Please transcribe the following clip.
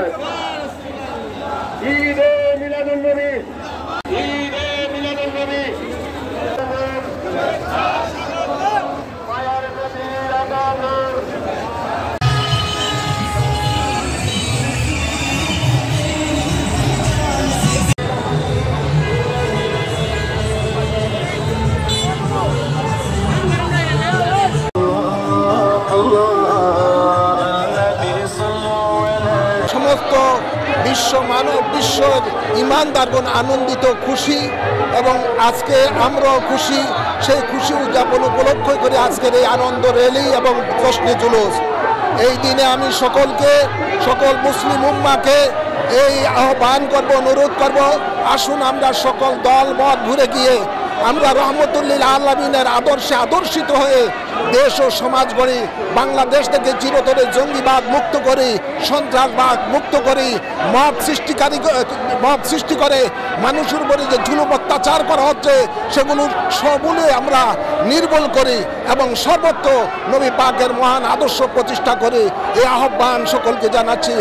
জিন্দাবাদ। ঈদে মিলাদুন্নবী, ঈদে মিলাদুন্নবী। মায়ার নবীর আগমন। সমস্ত বিশ্বের ইমানদারগণ আনন্দিত, খুশি, এবং আজকে আমরাও খুশি। সেই খুশি উদযাপন উপলক্ষ করে আজকের এই আনন্দ র্যালি এবং জশ্নে জুলুস। এই দিনে আমি সকল মুসলিম উম্মাকে এই আহ্বান করব, অনুরোধ করব, আসুন আমরা সকল দল মত ঘুরে গিয়ে আমরা রহমতুল্লিল আলামিনের আদর্শে আদর্শিত হয়ে দেশ ও সমাজ গড়ি, বাংলাদেশ থেকে চিরতরে জঙ্গিবাদ মুক্ত করি, সন্ত্রাসবাদ মুক্ত করি, মব সৃষ্টি করে মানুষের উপরে যে জুলুম অত্যাচার করা হচ্ছে সেগুলো সবগুলো আমরা নির্মূল করি এবং সর্বত্র নবী পাকের মহান আদর্শ প্রতিষ্ঠা করি। এই আহ্বান সকলকে জানাচ্ছি।